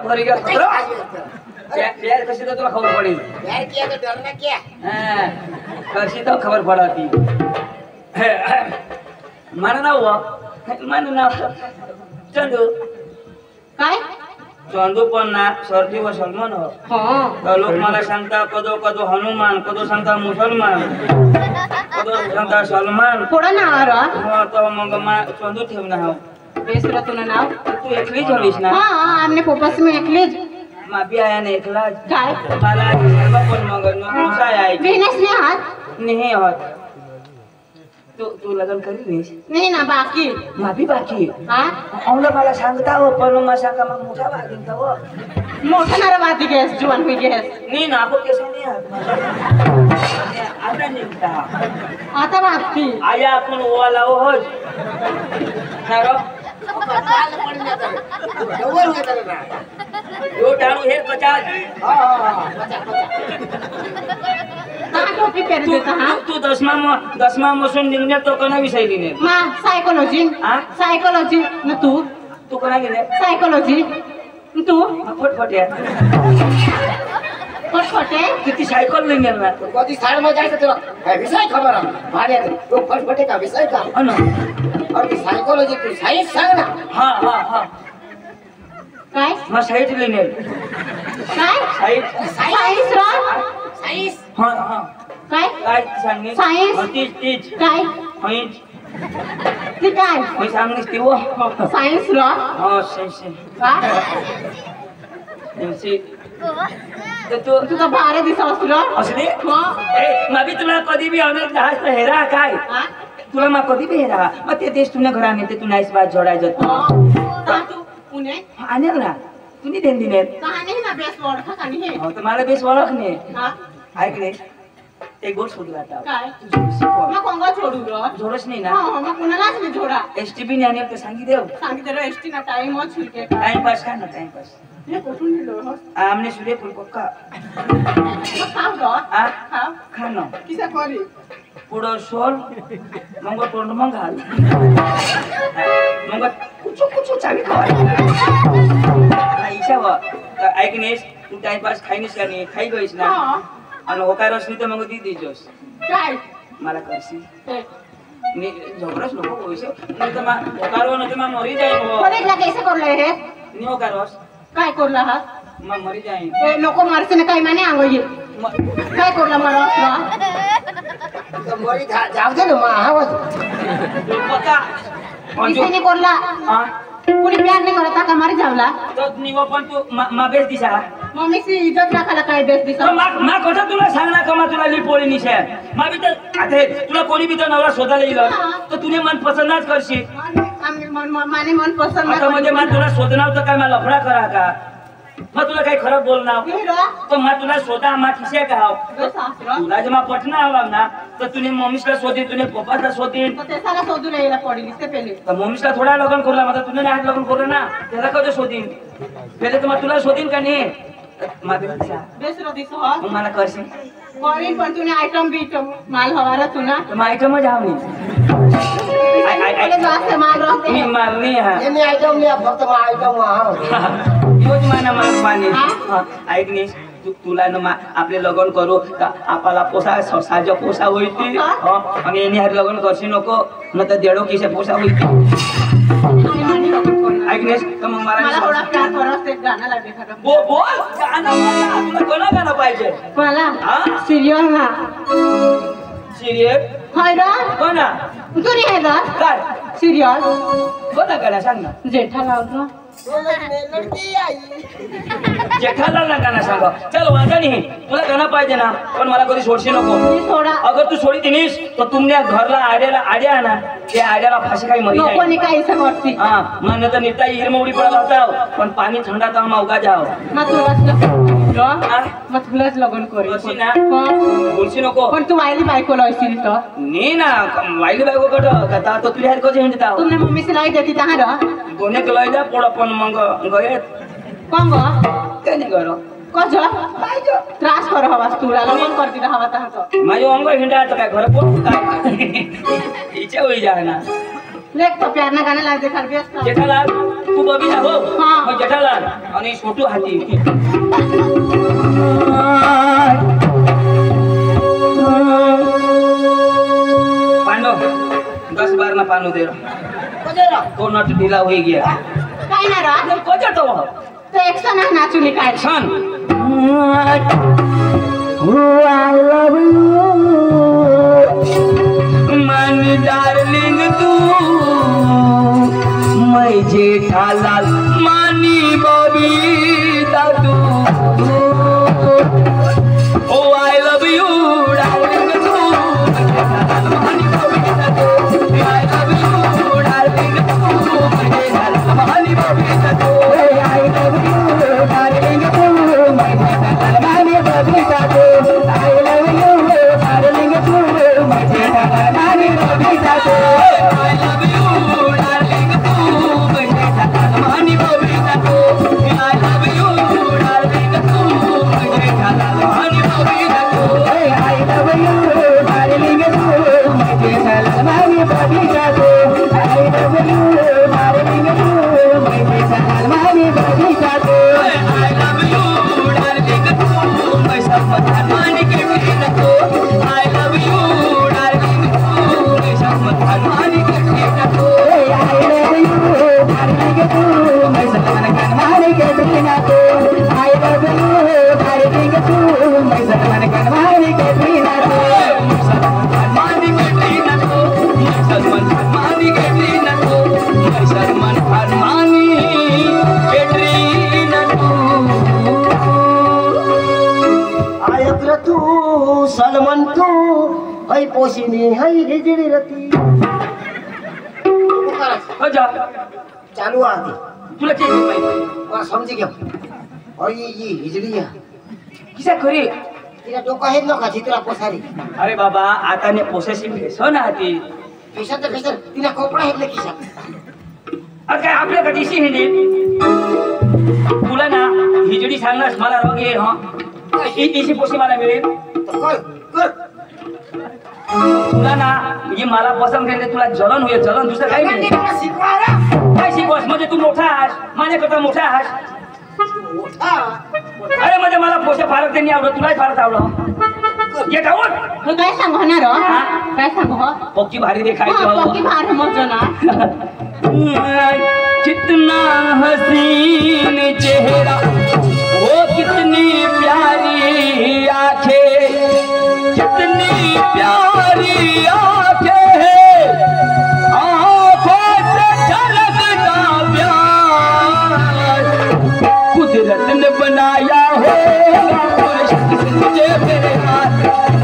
घरी गेलो प्यार कशी तर तुला खबर पडेल प्यार किया तो डरना क्या कशी तर खबर पडती मला नाव चंदू काय चंदू पण ना सर्दी व सलमान हो लोक मला सांगता कदो कदो हनुमान कदो सांगता मुसलमान कदो सांगता सलमान थोडं नाव रा हो तो मग चंदू ठेव ना हो बेसरा तुला नाव तू एकलीच होलीस ना आमने पोपस में एकलीच माफी आया ना एकलाच काय मला सर्व पण मग नुसाय आहे बिनेस ने हात नाही होत तू लग्न करीस नाही ना बाकी माफी बाकी हा औंदा मला सांगता हो पण मग सांगा मग मोठा बागीन का हो मोठा नाराबाती गॅस जुवान हुई गॅस नहीं ना आपको कैसे नहीं आता निघता आता बाकी आया आपण ओवाला हो नारो काल पड़ जाता है डबल हो जाता है यो डाणू हे 50 हां का टोपी पेर देता हा तू दसमा मसून निघणे तो कोणा विषयली ने मा सायकोलॉजी हा सायकोलॉजी न तू कोणा गेले सायकोलॉजी तू फटफट्या फटफटे किती सायकल नाही नेला कधी साइड में जाए तो विषय खबर है भारी तो फटफटे का विषय का अन और साइकोलॉजी की साइंस सांग ना हां काय मग साईट लेने काय साईट सायन्स रा साइंस हां काय काय सांगणे सायन्स तीच काय होईच ते काय मी सांगणेस ती वो सायन्स रा हां सेंसे का तू तुझा 12 दिवस असला असली हो ए मग तुला कधी बी अनेक जहाज हेरा काय हा तुला मग कधी बी हेरा मग ते देश तुला घराने ते तू नाईस बात जोडायचं का तू पुणे आणेल ना तुम्ही देन दिने कहाणी ना बेस वर्ड का कहाणी है हो तर मला बेस ओळखणे हा ऐक रे एक गोष्ट शोधला आता काय शिकव. मग कोंगा छोडू रो जोडच नाही ना हा मग कुणालाच नाही जोडा एसटीपी ने आणेल ते सांगी देव सांगितलं एसटी ना टाइम हो छुलके का टाइमपास काय ना टाइमपास हे कुठून दिलो हो आमने सूर्यफूल पक्का खाऊ रो आ खाऊ खाणं किसा करी पुढं सोल मग तोंड मग घाल मग कुचू चावी खावा ऐकनेस तू टाइमपास खाईनीस का नाही खाई गईस ना आणि होकार असली तर मग दी दीजोस काय मला करशी मी झगडच नको होईस नाही तर मग होकार न तर मग मरी जाईन हो कॉलेजला कैसे करले हे नाही होकारस काय करला हा मग मरी जाईन ए लोक मारसे ना काय माने आंगो ये काय करला मला तो मोरी जाऊ दे ना मा आवाज पक्का किसे ने करला हां कोणी प्यार नाही करता का मारी जावला तो निव पण तू बेस दिसा मम्मी सी इज्जत राखायला काय बेस दिसा मा कोठा तुला सांग ना कमा तुला लिपोळी निशे मा बी तर आता तुला कोणी बी तर नवरा शोधायला येईल तर तुने मन पसंतच करशील माने मन पसंत आता म्हणजे मा तुला शोधणार तर काय मला लफडा करा का मग तुला काही खरं बोलणार तर मग तुला शोधा मा किसे का हाव तुला जेव्हा पटना हवा ना तर तुने मम्मीला शोधीन तुने पप्पाला शोधीन त्याला शोधून यायला पडेल ते पहिले तर मम्मीला थोडा लग्न करूला मग तुने नाही लग्न करू ना त्याला कधी शोधीन पहिले तर मग तुला शोधीन का नाही बेसरो दिसो मग मला करशील करीन पण तुने आयटम बीटम माल हवारा तुना तर मग आयटमच हाव नाही माल राहते मी मारणी हा ये नहीं आइटम लिया फक्त मा आइटम हां योज माना मला पाणी ऐकणे तुला ना आपले लग्न करू तर आपला पोसा साज पोसा होईती आणि यांनी हर लग्न करशी नको न तर देडो किसे पोसा होईती ऐकणेस तर मग मला थोडा प्यार करत एक गाणं लागले खरं बोल गाणं तुला कोणा गाणं पाहिजे मला सिरियल ना सिरियल हाय रा कोणा तू नाही आहे ना काय सिरियल कोणा गाणं सांग ना जेठालाल ना लड़की आई जेठालाल गाणं सांग चल वांगा नाही तुला गाणं पाहिजे ना पण मला कधी सोडशी नको मी थोडा अगर तू सोडी दिनीस तर तुमने घरला आड्या ना ते आड्याला फाशी काही मरी नको नाही काही समजती हा मन तर निता हिरमवडी पडला होता पण पाणी थंडा तर मौका जाव मग तुलाच लग्न करेल बोलशी ना बोलशी नको पण तू वायली बायको लावशील तर नाही ना वाईली बायको कट आता तो तुझ्या हर कधी हिंडता तुमने मम्मी सिलाई देती तहां रा दोन्ही कलय जा पोड पण मग गयत कोण गो काय नाही करो कज त्रास कर हवास तुला लग्न करती हवा तहां तो माझे अंग हिंडा तर काय घर पोट काय इच्छा होई जाय ना लेख तो प्यार ना गाणं लाग दे खरबी असता जेठालाल तू बबीता हो हा. मग जेठालाल आणि छोटू हाती पांडव 10-12 ना पानो दे कजरा तो नट ढीला हो गया काय ना रा कोजा तो तो एक सण नाचुली काय छान मन डार्लिंग तू मैं जेठालाल मानी बबीता तू ओ आई लव यू डार्लिंग तू मानी बबीता तू आई लव यू डार्लिंग तू मानी बबीता तू आई लव यू डार्लिंग तू मानी बबीता तू आई लव यू डार्लिंग तू मानी बबीता तू आई लव यू डार्लिंग तू मानी बबीता तू आई लव यू डार्लिंग तू मानी बबीता तू आई लव यू डार्लिंग तू मानी बबीता तू आई लव यू डार्लिंग तू मानी बबीता तू I love you darling तू मैं सब मानी के बिना तो आई लव यू डार्लिंग तू मैं सब मानी के बिना तो आई लव यू डार्लिंग तू मैं सब मानी के बिना तो आई लव यू डार्लिंग तू मैं सब मानी के बिना तो मानी के बिना तो मैं सब मानी के बिना तो मैं सब मानी के बिना तो आयत्र तू सलमन तू है पोशिनी है हिजडी रती जा चालू आती तुला काय माहिती मला समजी घ्या अय ही हिजडी या किसा खरी तिला डोकं आहेत ना का चित्रा पोसारी अरे बाबा आता ने पोसेसिव्ह भेसो ना ती खिशात खिशात तिला कपडा आहेत ना खिशात अरे काय आपल्या कधीशी हिंदी तुला ना हिजडी सांगणार मला रोग येईल हा इशी पोशी मला मिळेल तर कर कर तुला ना म्हणजे मला पसंत केले तुला जलन होईल जलन दुसरं काही नाही शिकवा रे काय शिकवस म्हणजे तू मोठा आहेस माझ्याकरता मोठा आहेस मोठा अरे म्हणजे मला पोसे फारच त्यांनी आवडत तुलाही फारच आवडत ये गाऊन तू काय सांगू होणार हो? काय सांगू हो? पोकी भारी हा, देखायचं पोकी भार मजा ना कितना हसीन चेहरा वो कितनी प्यारी आंखें कितनी प्यारी आंखें आंखों से झलकता प्यार कुदरत ने बनाया होगा फुर्सत से तुझे मेरे हाथ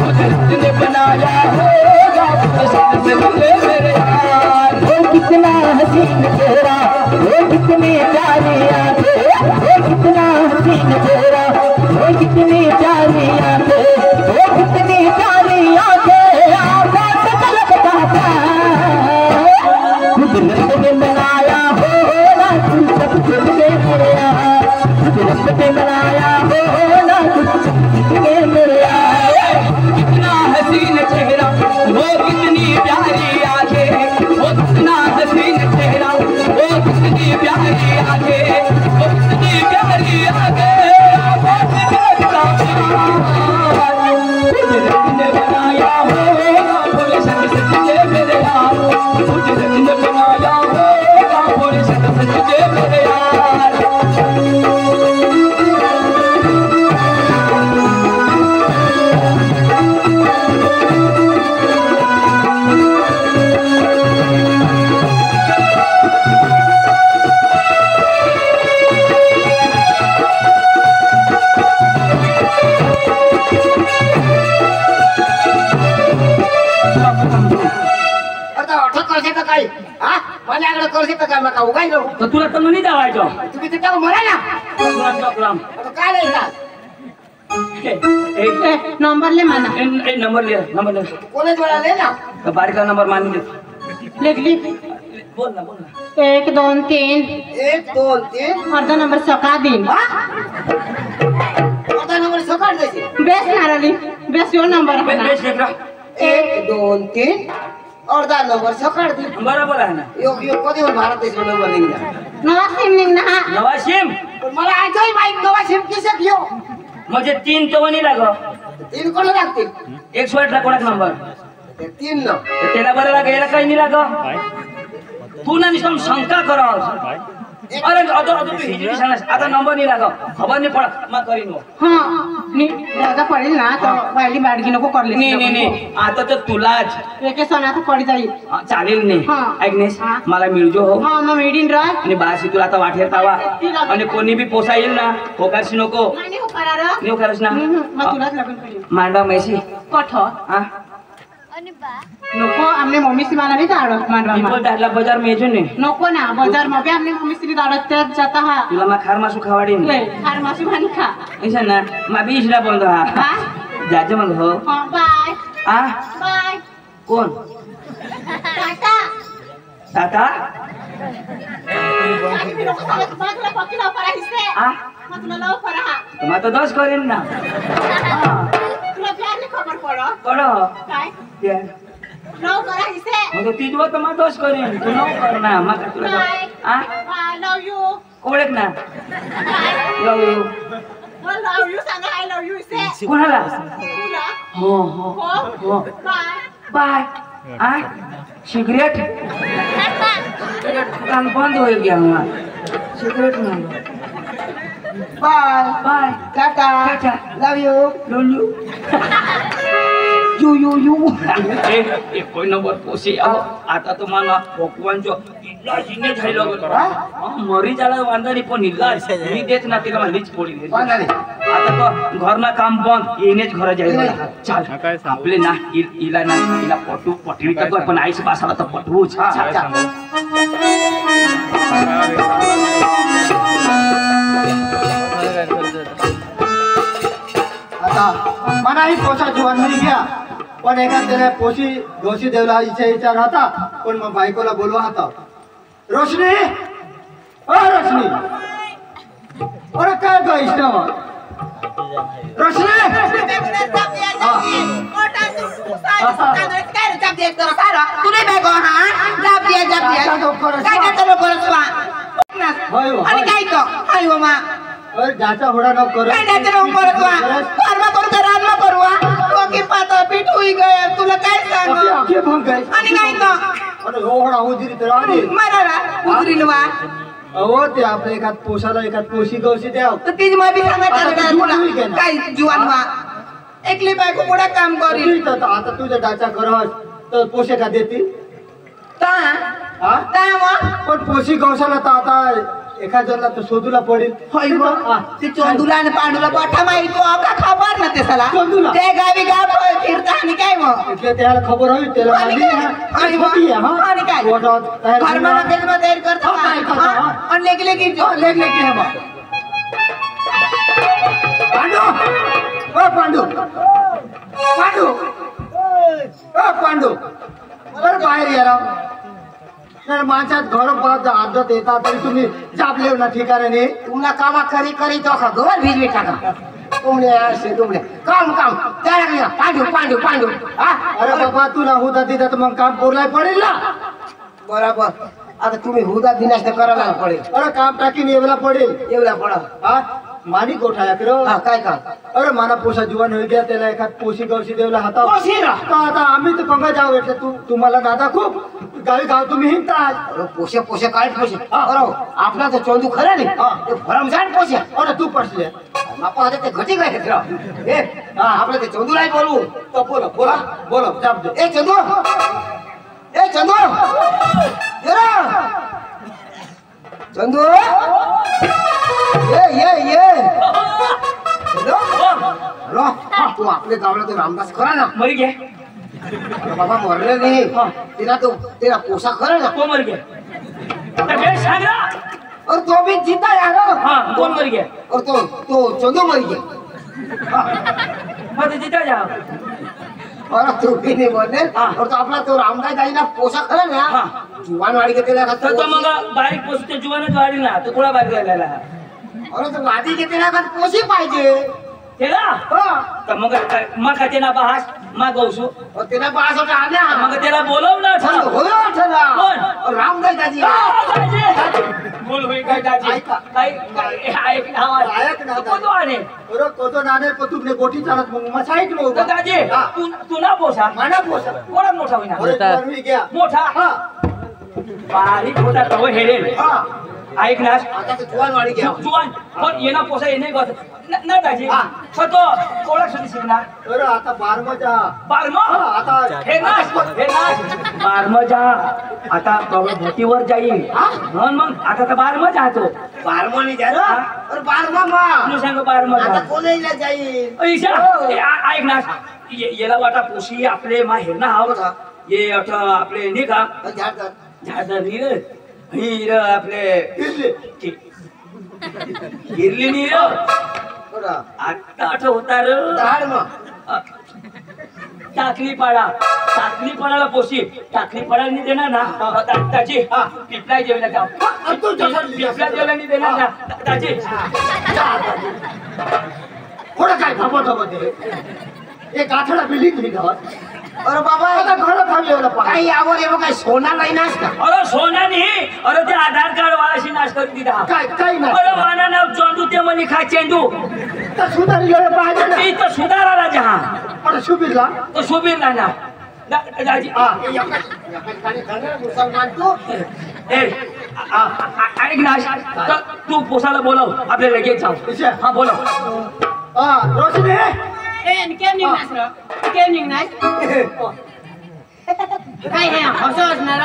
कुदरत ने बनाया होगा फुर्सत से तुझे मेरे हाथ वो कितना हसीन चेहरा वो कितनी प्यारी आंखें वो कितना हसीन चेहरा वो कितनी प्यारी आंखें वो कितनी प्यारी आंखें आंखों से झलकता प्यार कुदरत ने बनाया होगा फुर्सत से तुझे मेरे हाथ कुदरत ने बनाया होगा फुर्सत से तुझे मेरे हाथ कितना हसीन चेहरा वो कितनी प्यारी आंखें वो कितना हसीन चेहरा वो कितनी प्यारी आंखें वो कितनी प्यारी आंखें आंखों से झलकता प्यार कुदरत ने बनाया होगा फुर्सत से तुझे मेरे हाथ कुदरत ने बनाया होगा फुर्सत से तुझे मेरे हाथ आता अठक करशे तर काय हा माझ्याकडे करशे तर काय मका उगाय नको तर तुला तर नाही जावायचं तुम्ही तिथं मरा ना प्रोग्राम आता काय नाही का एक नंबर ले माना नंबर ले कोणच बोलाले ना बारीक नंबर मान दे लिख लिख बोल ना 1 2 3 1 2 3 अर्धा नंबर सका दिन हा आता नंबर सकाळ जायचे बेस नारली बेस यो नंबर बेस लेकरा 1 2 3 अर्धा नंबर सकाळ दी बरोबर आहे ना यो यो कधी भारत देश नंबर निघला नवा सिम निघ ना नवा सिम पण मला आजही माहित नवा सिम किसे घेऊ म्हणजे 3 तो नाही लाग 3 कोण लागतील 108 ला कोणाचा नंबर ते 3 न त्याला बरं लाग याला काही नाही लाग तू ना निसम शंका कर अरे आता तू हिजरी सांग आता नंबर नाही लाग खबर नाही पडत मग करीन हाँ नी दादा पडेल ना तर पहिली बाडगी नको करले नाही आता तर तुलाच एके सण आता पडी जाईल चालेल नाही हा. ऐकनेस हा. मला मिळजो हो हा मग मेड इन राय आणि बाशी तुला आता वाटेर तावा आणि कोणी बी पोसा येईल ना होकारशी नको नाही हो करार नेऊ खरंच ना मग तुलाच लग्न करेल मांडवा मैसी कठ हा नको आमने मम्मी सी मला नाही दाडत मांडवा पीपल टाटला बाजार मेजून ने नको ना बाजार मध्ये आमने मम्मी सी दाडत त्यात जाता हा तुला मा खार मासू खावाडीन ले खार मासू भानी खा ऐसा ना मा बी इशला बंद हा हा जाजे मग हो हा बाय आ बाय कोण टाटा टाटा तुला पक्की लाव करा हिस्से आ मग तुला लाव करा हा मा तो 10 करेन ना तुला प्यार ने खबर पडो पडो काय त्या लाव करा हिस्से मग तीजवा तर मा 10 करेन तू नो कर ना मा का तुला बाय आ बाय लव यू कोळेक ना लव यू लव यू सांगा आय लव यू हिस्से कोणाला तुला हो हो हो हो बाय बाय आ सिगरेट दुकान बंद हो गया हुआ सिगरेट में bye bye tata tata love you लोलू यू ए कोई नंबर पोसे आता तुम्हाला भगवानचो इल्ला जिने झालो मरी जाला वांदानी पण इल्ला मी देत ना तिला लीच पोळी वांदानी आता तो घरना काम बंद येनेच घर जाईल चाल आपले ना इला ना इला पटू पटवी तर पण आईस बासाला तर पटवूच आता मनाही पोसा जीवन मध्ये घ्या पण एका त्याला पोशी गोशी देवला इच्छा विचार होता पण मग बायकोला बोलवा होता रोशनी ओ रोशनी अरे काय ग इष्टवा रोशनी ज्याचा होडा न करू तुला काय अहो ते आपल्या एखाद पोशाला एखाद पोशी गवशी द्या काय जीवन एकली बायको पुढे काम करील आता तुझ्या डाचा करस तर पोशे का देतील पण पोशी गवशाला तर आता एखाद जणला तर शोधूला पडेल ते चोंदूला आणि पांडूला पाठा माहिती तो का खबर ना ते साला चोंदूला? ते गावी गाव फिरता आणि काय मग એટલે त्याला खबर होई त्याला आणि काय घरमा केलमा तयार करता आणि लेकले की पांडू ओ पांडू पांडू ओ पांडू बर बाहेर या राव तर माणसात घर परत आदत येतात तरी तुम्ही जाबले ना ठिकाणी तुम्हाला कामा करी करी तो का घर भिजवी टाका तुमने असे तुमने काम काम त्याला पांडू पांडू पांडू अरे बाबा तुला होता तिथं तर मग काम कोरलाय पडेल ना बरोबर आता तुम्ही हुदा दिनाश करायला पडेल अरे काम टाकीन येवला पडेल एवढा पडा हा मानी कोठा करो काय काम अरे माना पोसा जीवन हो गया त्याला एखाद पोशी गवशी देवला हाता आता आम्ही तर कंगा जाऊ એટલે तुम्हाला नादा खूप गावी गाव तुम्ही हिंडतात पोषे पोषे काय पोषे बरोबर आपला तो चोंदू खरा नाही ते भरमसाट पोषे अरे तू पडले बापा ते घटी काय घेतलं ए आपलं ते चोंदू नाही बोलू तो बोलो बोला बोलो जाब दे ए चंदू येरा चंदू ये रो तू आपले गावला तो रामदास खरा ना मरी गे बाबा मरले नाही तेरा पोसा खरा ना तो मर गया तर बे सांग ना और तो भी जिंदा यार हां कोण मर गया और तो चंदू मर गया मग जिता जा और तू भी नहीं बोलने और तो अपना तो रामदास जाई ना पोसा खरा ना जुवान वाडी के तेला तर तो मग बारीक पोसते जुवानच वाढी ना तो थोडा बारीक राहिलेला और तो वादी के तेला का पोसी पाहिजे त्याला तर मग का त्याला बहास मग गौसू त्याला पास होता आल्या मग त्याला बोलव ना होय ठरला कोण? रामदास दाजी बोल होई काय दाजी ऐका. काय ऐक ना ऐक ना, कोण आणे बरं कोतो नाणे पतुकने गोटी चालत मग मसाईक तर नव्हता दाजी तू ना पोसा माना पोसा कोणात मोठा होईना अरे तू आणून घ्या मोठा हा बारीक होता तव हेरेल हा ऐक ना आता तू जुवान वाडी घ्या जुवान पण येणं पोसा येणे गत ना दाजी हा. सतो ओळख सुद्धा शिकणार बरं आता बारमजा बारम हा आता हे नाश बारम जा आता भोतीवर जाईल मग आता तर बारम जातो बारमणी द्या ना अरे बारमा मा तू सांग बारम आता जा कोणीला जाईल ईशा ऐक ना याला वाटा पोशी आपले माहेर ना आहोत ये अठ आपले नाही का झाड झाड नीर नीर आपले गिरली नीर आता आठवता र टाकली पाडाला पोशी टाकली पाडाला नाही देणार ना त्याची पिपला जेवला पिपला जेवला नाही देणार ना त्याची थोडं काय थांबत होते एक आठवडा बिल्डिंग निघावत अरे बाबा आता घरात थांबली एवढं काही यावर हे काही सोना नाही नाच का अरे सोना नाही अरे ते आधार कार्ड वालाशी नाश करून दिला काय काय नाही अरे वाना नाव चेंडू ते म्हणे खा चेंडू तर सुधारी गेलं पाहिजे ना ते तर सुधाराला जहा पण शुभीरला तो सुबीरला ना दाजी मुसलमान तू ऐक ना तू पोसाला बोलव आपल्याला लगेच जाऊ हा बोलव हा रोशनी केम निघणार केम निघणार काय हे असं असणार